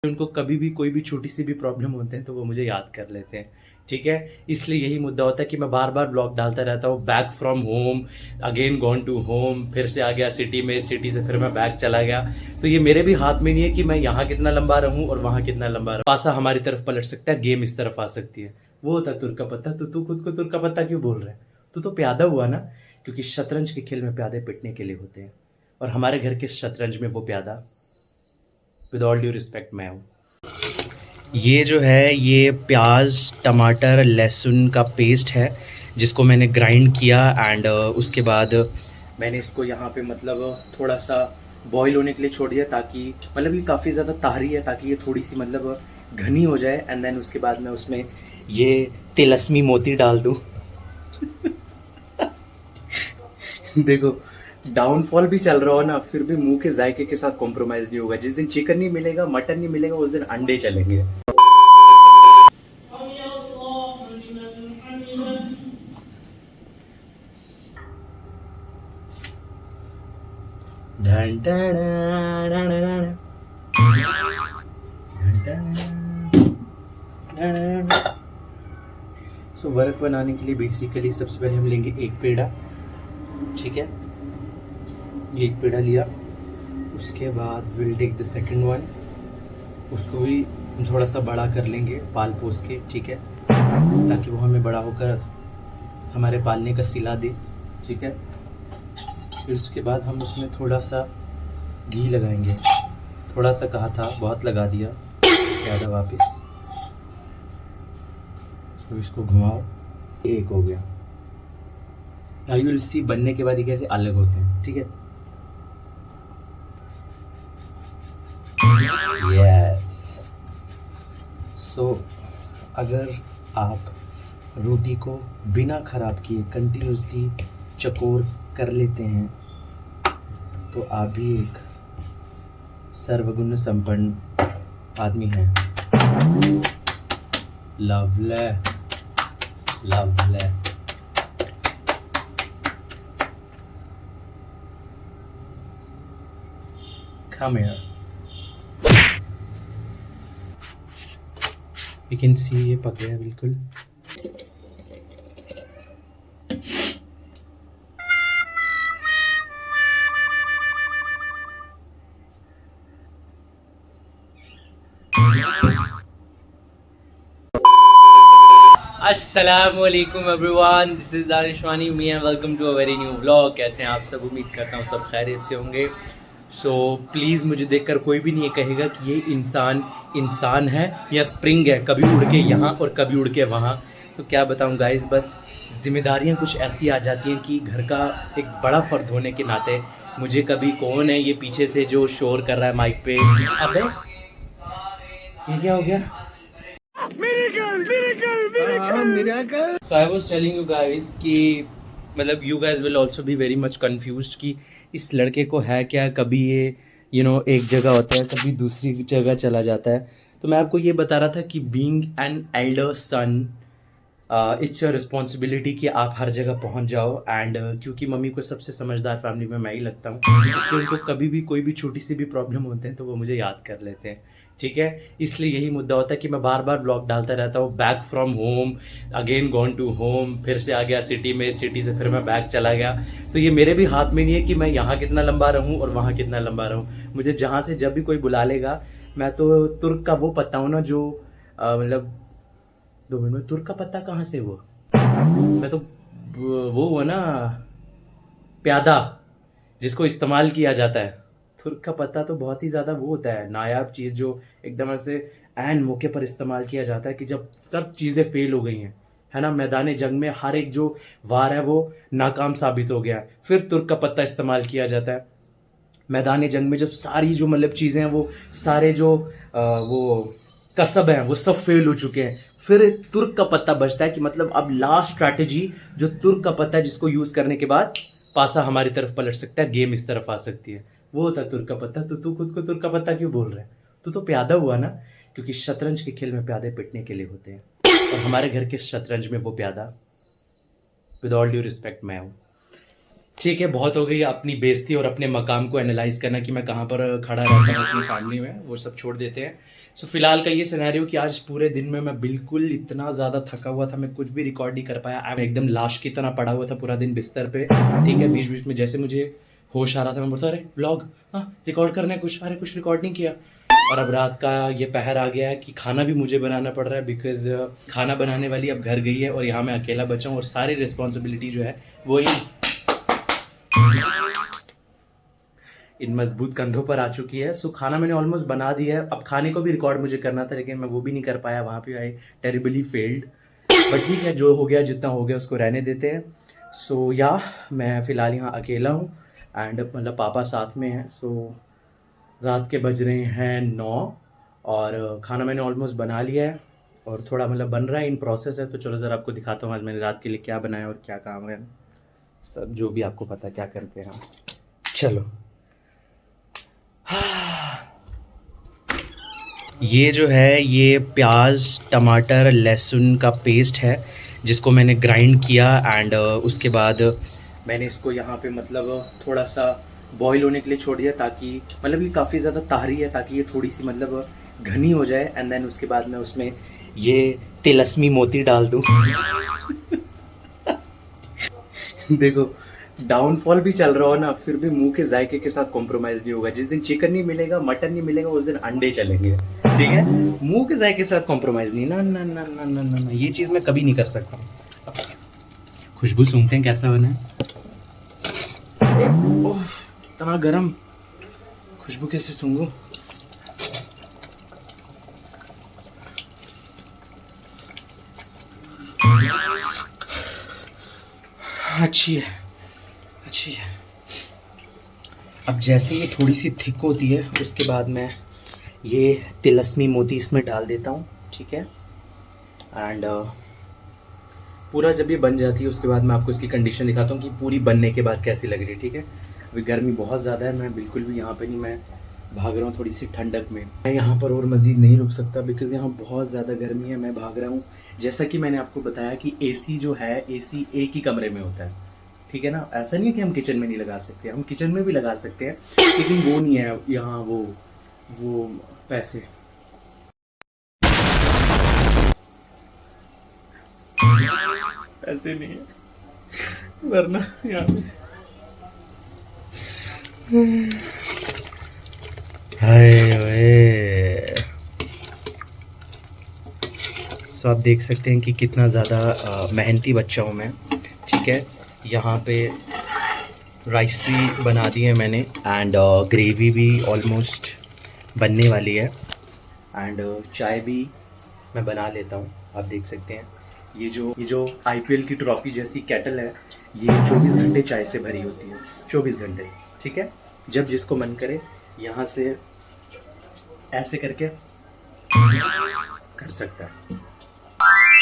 उनको कभी भी कोई भी छोटी सी भी प्रॉब्लम होते हैं तो वो मुझे याद कर लेते हैं। ठीक है, इसलिए यही मुद्दा होता है कि मैं बार बार ब्लॉग डालता रहता हूँ। Back from home, again gone to home, फिर से आ गया सिटी में, सिटी से फिर मैं बैक चला गया। तो ये मेरे भी हाथ में नहीं है कि मैं यहाँ कितना लंबा रहूँ और वहाँ कितना लंबा रहूँ। पासा हमारी तरफ पलट सकता है, गेम इस तरफ आ सकती है। वो होता है तुर का पत्ता। तो तू खुद को तुर का पत्ता क्यों बोल रहा है? तू तो प्यादा हुआ ना, क्योंकि शतरंज के खेल में प्यादे पिटने के लिए होते हैं, और हमारे घर के शतरंज में वो प्यादा विद ऑल ड्यू रिस्पेक्ट मैं हूँ। ये जो है ये प्याज टमाटर लहसुन का पेस्ट है, जिसको मैंने ग्राइंड किया एंड उसके बाद मैंने इसको यहाँ पे मतलब थोड़ा सा बॉईल होने के लिए छोड़ दिया, ताकि मतलब ये काफ़ी ज़्यादा तारी है, ताकि ये थोड़ी सी मतलब घनी हो जाए। एंड देन उसके बाद मैं उसमें ये तिलस्मी मोती डाल दूँ। देखो, डाउनफॉल भी चल रहा हो ना, फिर भी मुंह के जायके के साथ कॉम्प्रोमाइज नहीं होगा। जिस दिन चिकन नहीं मिलेगा, मटन नहीं मिलेगा, उस दिन अंडे चलेंगे। सो वर्क बनाने के लिए बेसिकली सबसे पहले हम लेंगे एक पेड़ा। ठीक है, ये एक पेड़ा लिया। उसके बाद will take the second one, उसको भी हम थोड़ा सा बड़ा कर लेंगे पाल पोस के। ठीक है, ताकि वो हमें बड़ा होकर हमारे पालने का सिला दे। ठीक है, फिर उसके बाद हम उसमें थोड़ा सा घी लगाएंगे। थोड़ा सा कहा था, बहुत लगा दिया। उसके बाद वापस तो इसको घुमाओ, एक हो गया। यू विल सी बनने के बाद ये कैसे अलग होते हैं। ठीक है, यस। सो अगर आप रोटी को बिना खराब किए कंटिन्यूसली चकोर कर लेते हैं तो आप भी एक सर्वगुण संपन्न आदमी हैं। लवले लवले। Come here. You can see ये पक गया बिल्कुल। अस्सलामुअलैकुम everyone, this is Danishwani me and welcome to a very new vlog. कैसे हैं आप सब? उम्मीद करता हूँ सब खैरियत से होंगे। सो प्लीज़ मुझे देखकर कोई भी नहीं कहेगा कि ये इंसान इंसान है या स्प्रिंग है, कभी उड़ के यहाँ और कभी उड़ के वहाँ। तो क्या बताऊँ गाइस, बस जिम्मेदारियाँ कुछ ऐसी आ जाती हैं कि घर का एक बड़ा फ़र्द होने के नाते मुझे कभी कौन है ये पीछे से जो शोर कर रहा है माइक पे। अबे ये क्या हो गया? So I was telling you guys कि मतलब you guys will also be very much confused कि इस लड़के को है क्या, कभी ये एक जगह होता है, कभी दूसरी जगह चला जाता है। तो मैं आपको ये बता रहा था कि being an elder son, it's your responsibility कि आप हर जगह पहुंच जाओ। एंड क्योंकि मम्मी को सबसे समझदार फैमिली में मैं ही लगता हूँ, इसलिए उनको कभी भी कोई भी छोटी सी भी प्रॉब्लम होते हैं तो वो मुझे याद कर लेते हैं। ठीक है, इसलिए यही मुद्दा होता है कि मैं बार बार ब्लॉग डालता रहता हूँ। Back from home, again gone to home, फिर से आ गया सिटी में, सिटी से फिर मैं बैक चला गया। तो ये मेरे भी हाथ में नहीं है कि मैं यहाँ कितना लंबा रहूँ और वहाँ कितना लंबा रहूँ। मुझे जहाँ से जब भी कोई बुला लेगा, मैं तो तुर्क का वो पता हूँ ना, जो मतलब 2 मिनट में तुर्क का पत्ता कहाँ से हुआ? मैं तो वो हुआ ना, प्यादा, जिसको इस्तेमाल किया जाता है। तुर्क का पत्ता तो बहुत ही ज़्यादा वो होता है, नायाब चीज़, जो एकदम ऐसे ऐन मौके पर इस्तेमाल किया जाता है कि जब सब चीज़ें फेल हो गई हैं, है ना, मैदान जंग में हर एक जो वार है वो नाकाम साबित हो गया है, फिर तुर्क का पत्ता इस्तेमाल किया जाता है। मैदान जंग में जब सारी जो मतलब चीज़ें हैं, वो सारे जो वो कसब हैं वो सब फेल हो चुके हैं, फिर तुर्क का पत्ता बचता है कि मतलब अब लास्ट स्ट्रैटेजी जो तुर्क का पत्ता है, जिसको यूज़ करने के बाद पासा हमारी तरफ पलट सकता है, गेम इस तरफ आ सकती है। वो होता है तुर्क का पत्ता। तो तू खुद को तुर्क का पत्ता क्यों बोल रहा है? तू तो प्यादा हुआ ना, क्योंकि शतरंज के खेल में प्यादे पिटने के लिए होते हैं, और हमारे घर के शतरंज में वो प्यादा विद ऑल ड्यू रिस्पेक्ट मैं हूँ। ठीक है, बहुत हो गई अपनी बेइज्जती और अपने मकाम को एनालाइज करना कि मैं कहाँ पर खड़ा रहता हूँ अपनी फैमिली में, वो सब छोड़ देते हैं। सो फिलहाल का ये सिनेरियो कि आज पूरे दिन में मैं बिल्कुल इतना ज़्यादा थका हुआ था, मैं कुछ भी रिकॉर्ड नहीं कर पाया। मैं एकदम लाश की तरह पड़ा हुआ था पूरा दिन बिस्तर पे, ठीक है। बीच बीच में जैसे मुझे होश आ रहा था मैं बोलता अरे व्लॉग, हाँ रिकॉर्ड करना है कुछ, अरे कुछ रिकॉर्ड नहीं किया। और अब रात का ये पहर आ गया है कि खाना भी मुझे बनाना पड़ रहा है, बिकॉज खाना बनाने वाली अब घर गई है और यहाँ मैं अकेला बचा हूँ और सारी रिस्पॉन्सिबिलिटी जो है वो इन मजबूत कंधों पर आ चुकी है। सो खाना मैंने ऑलमोस्ट बना दिया है, अब खाने को भी रिकॉर्ड मुझे करना था लेकिन मैं वो भी नहीं कर पाया, वहाँ पे आई टेरिबली फेल्ड। बट ठीक है, जो हो गया जितना हो गया उसको रहने देते हैं। सो या मैं फ़िलहाल यहाँ अकेला हूँ एंड मतलब पापा साथ में हैं। सो रात के बज रहे हैं 9 और खाना मैंने ऑलमोस्ट बना लिया है और थोड़ा मतलब बन रहा है, इन प्रोसेस है। तो चलो ज़रा आपको दिखाता हूँ आज मैंने रात के लिए क्या बनाया और क्या काम है, सब जो भी आपको पता क्या करते हैं हम। चलो ये जो है ये प्याज टमाटर लहसुन का पेस्ट है जिसको मैंने ग्राइंड किया एंड उसके बाद मैंने इसको यहाँ पे मतलब थोड़ा सा बॉईल होने के लिए छोड़ दिया, ताकि मतलब ये काफ़ी ज़्यादा तारी है ताकि ये थोड़ी सी मतलब घनी हो जाए एंड देन उसके बाद मैं उसमें ये तिलस्मी मोती डाल दूँ। देखो डाउनफॉल भी चल रहा हो ना, फिर भी मुंह के जायके के साथ कॉम्प्रोमाइज़ नहीं होगा। जिस दिन चिकन नहीं मिलेगा मटन नहीं मिलेगा उस दिन अंडे चलेंगे, ठीक है। मुंह के जायके के साथ कॉम्प्रोमाइज़ नहीं, ना ना ना ना ना ना ना, ये चीज़ मैं कभी नहीं कर सकता। खुशबू सूंघते हैं कैसा बना है। ओह इतना गरम, खुशबू कैसे सूंघूं। अच्छी है अच्छी है। अब जैसे ये थोड़ी सी थिक होती है उसके बाद मैं ये तिलस्मी मोती इसमें डाल देता हूँ, ठीक है। एंड पूरा जब ये बन जाती है उसके बाद मैं आपको इसकी कंडीशन दिखाता हूँ कि पूरी बनने के बाद कैसी लग रही है, ठीक है। अभी गर्मी बहुत ज़्यादा है, मैं बिल्कुल भी यहाँ पे नहीं, मैं भाग रहा हूँ थोड़ी सी ठंडक में। मैं यहाँ पर और मज़ीद नहीं रुक सकता बिकॉज़ यहाँ बहुत ज़्यादा गर्मी है, मैं भाग रहा हूँ। जैसा कि मैंने आपको बताया कि एसी जो है एसी एक ही कमरे में होता है, ठीक है ना। ऐसा नहीं है कि हम किचन में नहीं लगा सकते, हम किचन में भी लगा सकते हैं लेकिन वो नहीं है यहाँ, वो पैसे नहीं है वरना यहाँ पे। सो आप देख सकते हैं कि कितना ज़्यादा मेहनती बच्चा हूँ मैं, ठीक है। यहाँ पे राइस भी बना दिए मैंने एंड ग्रेवी भी ऑलमोस्ट बनने वाली है एंड चाय भी मैं बना लेता हूँ। आप देख सकते हैं ये जो आईपीएल की ट्रॉफी जैसी केटल है ये 24 घंटे चाय से भरी होती है, 24 घंटे, ठीक है। जब जिसको मन करे यहाँ से ऐसे करके कर सकता है।